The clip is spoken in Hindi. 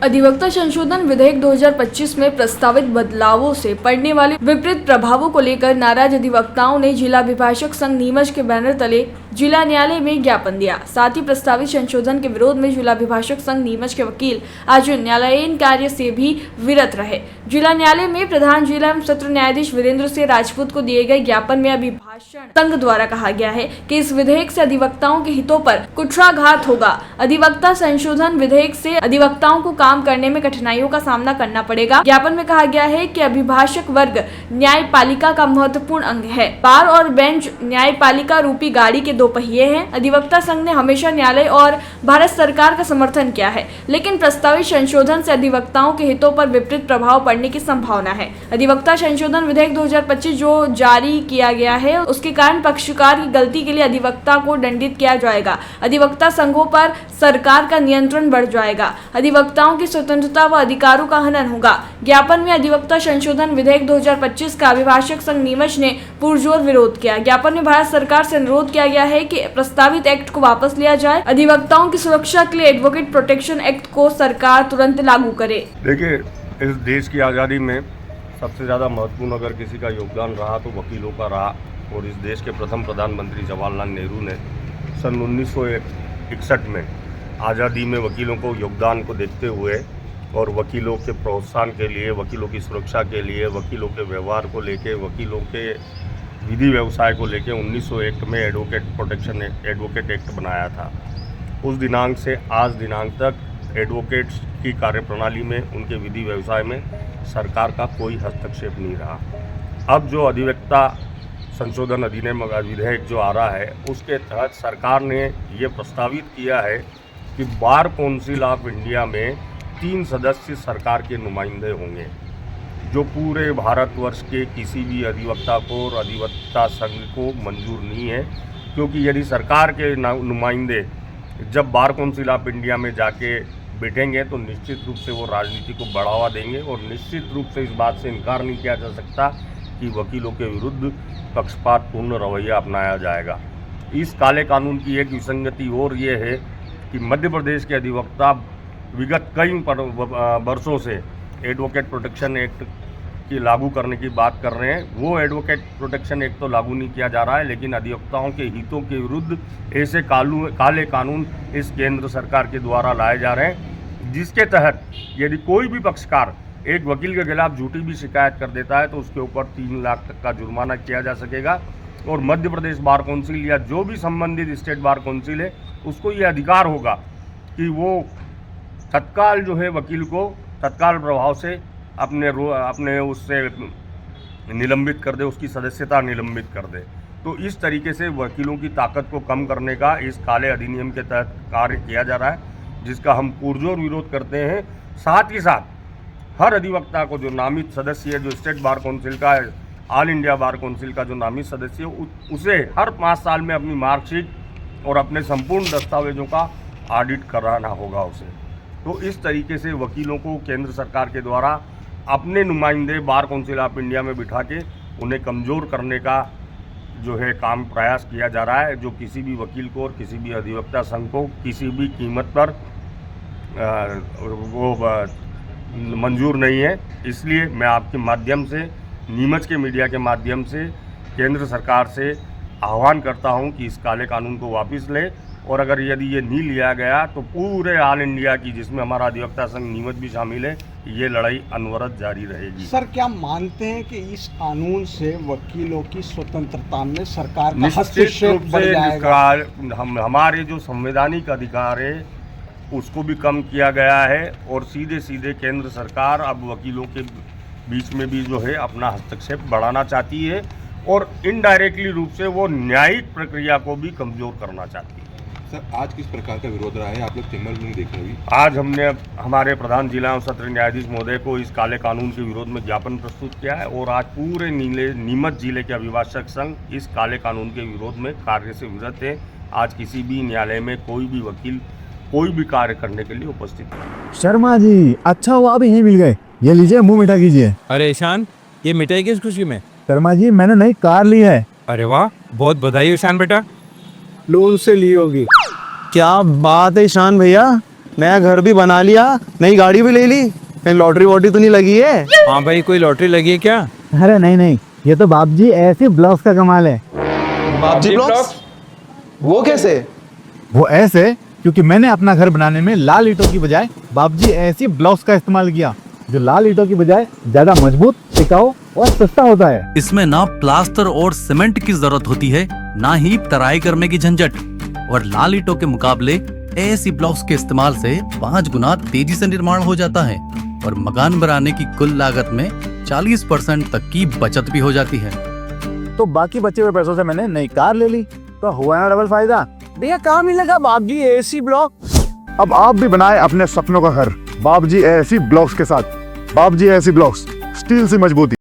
अधिवक्ता संशोधन विधेयक 2025 में प्रस्तावित बदलावों से पड़ने वाले विपरीत प्रभावों को लेकर नाराज अधिवक्ताओं ने जिला अभिभाषक संघ नीमच के बैनर तले जिला न्यायालय में ज्ञापन दिया। साथ ही प्रस्तावित संशोधन के विरोध में जिला अभिभाषक संघ नीमच के वकील आज न्यायालयीन कार्य से भी विरत रहे। जिला न्यायालय में प्रधान जिला एवं सत्र न्यायाधीश वीरेंद्र से राजपूत को दिए गए ज्ञापन में अभिभाषण संघ द्वारा कहा गया है कि इस विधेयक से अधिवक्ताओं के हितों पर कुठाराघात होगा। अधिवक्ता संशोधन विधेयक से अधिवक्ताओं को काम करने में कठिनाइयों का सामना करना पड़ेगा। ज्ञापन में कहा गया है कि अभिभाषक वर्ग न्यायपालिका का महत्वपूर्ण अंग है। बार और बेंच न्यायपालिका रूपी गाड़ी के दो पहिए हैं। अधिवक्ता संघ ने हमेशा न्यायालय और भारत सरकार का समर्थन किया है, लेकिन प्रस्तावित संशोधन से अधिवक्ताओं के हितों पर विपरीत प्रभाव पड़ने की संभावना है। अधिवक्ता संशोधन विधेयक 2025 जो जारी किया गया है, उसके कारण पक्षकार की गलती के लिए अधिवक्ता को दंडित किया जाएगा। अधिवक्ता संघों पर सरकार का नियंत्रण बढ़ जाएगा। अधिवक्ताओं की स्वतंत्रता व अधिकारों का हनन होगा। ज्ञापन में अधिवक्ता संशोधन विधेयक 2025 का अभिभाषक संघ नीमच ने पुरजोर विरोध किया। ज्ञापन में भारत सरकार से अनुरोध किया गया है कि प्रस्तावित एक्ट को वापस लिया जाए। अधिवक्ताओं की सुरक्षा के लिए एडवोकेट प्रोटेक्शन एक्ट को सरकार तुरंत लागू करे। देखिए, इस देश की आज़ादी में सबसे ज़्यादा महत्वपूर्ण अगर किसी का योगदान रहा तो वकीलों का रहा। और इस देश के प्रथम प्रधानमंत्री जवाहरलाल नेहरू ने सन 1961 में आज़ादी में वकीलों को योगदान को देखते हुए और वकीलों के प्रोत्साहन के लिए, वकीलों की सुरक्षा के लिए, वकीलों के व्यवहार को लेके, वकीलों के विधि व्यवसाय को लेके 1901 में एडवोकेट एक्ट बनाया था। उस दिनांक से आज दिनांक तक एडवोकेट्स की कार्यप्रणाली में, उनके विधि व्यवसाय में सरकार का कोई हस्तक्षेप नहीं रहा। अब जो अधिवक्ता संशोधन अधिनियम विधेयक जो आ रहा है, उसके तहत सरकार ने ये प्रस्तावित किया है कि बार काउंसिल ऑफ इंडिया में 3 सदस्य सरकार के नुमाइंदे होंगे, जो पूरे भारतवर्ष के किसी भी अधिवक्ता को और अधिवक्ता संघ को मंजूर नहीं है। क्योंकि यदि सरकार के नुमाइंदे जब बार काउंसिल ऑफ इंडिया में जाके बैठेंगे तो निश्चित रूप से वो राजनीति को बढ़ावा देंगे और निश्चित रूप से इस बात से इनकार नहीं किया जा सकता कि वकीलों के विरुद्ध पक्षपातपूर्ण रवैया अपनाया जाएगा। इस काले कानून की एक विसंगति और ये है कि मध्य प्रदेश के अधिवक्ता विगत कई वर्षों से एडवोकेट प्रोटेक्शन एक्ट की लागू करने की बात कर रहे हैं। वो एडवोकेट प्रोटेक्शन एक्ट तो लागू नहीं किया जा रहा है, लेकिन अधिवक्ताओं के हितों के विरुद्ध ऐसे काले कानून इस केंद्र सरकार के द्वारा लाए जा रहे हैं, जिसके तहत यदि कोई भी पक्षकार एक वकील के खिलाफ झूठी भी शिकायत कर देता है तो उसके ऊपर 3 लाख तक का जुर्माना किया जा सकेगा। और मध्य प्रदेश बार काउंसिल या जो भी संबंधित स्टेट बार काउंसिल है, उसको ये अधिकार होगा कि वो तत्काल जो है वकील को तत्काल प्रभाव से अपने उससे निलंबित कर दे, उसकी सदस्यता निलंबित कर दे। तो इस तरीके से वकीलों की ताकत को कम करने का इस काले अधिनियम के तहत कार्य किया जा रहा है, जिसका हम पुरजोर विरोध करते हैं। साथ ही साथ हर अधिवक्ता को जो नामित सदस्य है, जो स्टेट बार काउंसिल का, ऑल इंडिया बार काउंसिल का जो नामित सदस्य है, उसे हर 5 साल में अपनी मार्कशीट और अपने संपूर्ण दस्तावेजों का ऑडिट कराना होगा उसे। तो इस तरीके से वकीलों को केंद्र सरकार के द्वारा अपने नुमाइंदे बार काउंसिल ऑफ इंडिया में बिठा के उन्हें कमज़ोर करने का जो है काम प्रयास किया जा रहा है, जो किसी भी वकील को और किसी भी अधिवक्ता संघ को किसी भी कीमत पर वो मंजूर नहीं है। इसलिए मैं आपके माध्यम से, नीमच के मीडिया के माध्यम से केंद्र सरकार से आह्वान करता हूं कि इस काले कानून को वापस ले, और अगर यदि ये नहीं लिया गया तो पूरे ऑल इंडिया की, जिसमें हमारा अधिवक्ता संघ नीमच भी शामिल है, ये लड़ाई अनवरत जारी रहेगी। सर, क्या मानते हैं कि इस कानून से वकीलों की स्वतंत्रता में सरकार का हस्तक्षेप बढ़ जाएगा? हमारे जो संवैधानिक अधिकार है उसको भी कम किया गया है और सीधे सीधे केंद्र सरकार अब वकीलों के बीच में भी जो है अपना हस्तक्षेप बढ़ाना चाहती है और इनडायरेक्टली रूप से वो न्यायिक प्रक्रिया को भी कमजोर करना चाहती है। सर, आज किस प्रकार का विरोध रहा है? आप लोग चैम्बर में देख रहे हैं। आज हमने हमारे प्रधान जिला और सत्र न्यायाधीश महोदय को इस काले कानून के विरोध में ज्ञापन प्रस्तुत किया है और आज पूरे नीमच जिले के अभिभाषक संघ इस काले कानून के विरोध में कार्य से विरत है। आज किसी भी न्यायालय में कोई भी वकील कोई भी कार्य करने के लिए उपस्थित है। शर्मा जी, अच्छा हुआ आप यहीं मिल गए। ये लीजिए, मुंह मीठा कीजिए। अरे ईशान, ये मिठाई किस खुशी में? शर्मा जी, मैंने नई कार ली है। अरे वाह, बहुत बधाई ईशान बेटा। लोन से ली होगी। क्या बात है ईशान भैया, नया घर भी बना लिया, नई गाड़ी भी ले ली, कहीं लॉटरी वॉटरी तो नहीं लगी है? हाँ भाई, कोई लॉटरी लगी है क्या? अरे नहीं नहीं, ये तो बाप जी ऐसे ब्लॉक्स का कमाल है। बापजी ब्लॉक्स? वो कैसे? वो ऐसे क्योंकि मैंने अपना घर बनाने में लाल ईंटों की बजाय बाप जी ऐसी ब्लॉक्स का इस्तेमाल किया, जो लाल ईंटों की बजाय ज्यादा मजबूत, टिकाऊ और सस्ता होता है। इसमें ना प्लास्टर और सीमेंट की जरूरत होती है, ना ही तराई करने की झंझट, और लाल ईंटों के मुकाबले ऐसी ब्लॉक्स के इस्तेमाल से 5 गुना तेजी से निर्माण हो जाता है और मकान बनाने की कुल लागत में 40% तक की बचत भी हो जाती है। तो बाकी बचे हुए पैसों से मैंने नई कार ले ली, तो हुआ ना डबल फायदा। भैया कहाँ मिलेगा बाप जी एसी ब्लॉक? अब आप भी बनाए अपने सपनों का घर बाप जी ऐसी ब्लॉक्स के साथ। बाप जी ऐसी ब्लॉक्स, स्टील से मजबूती।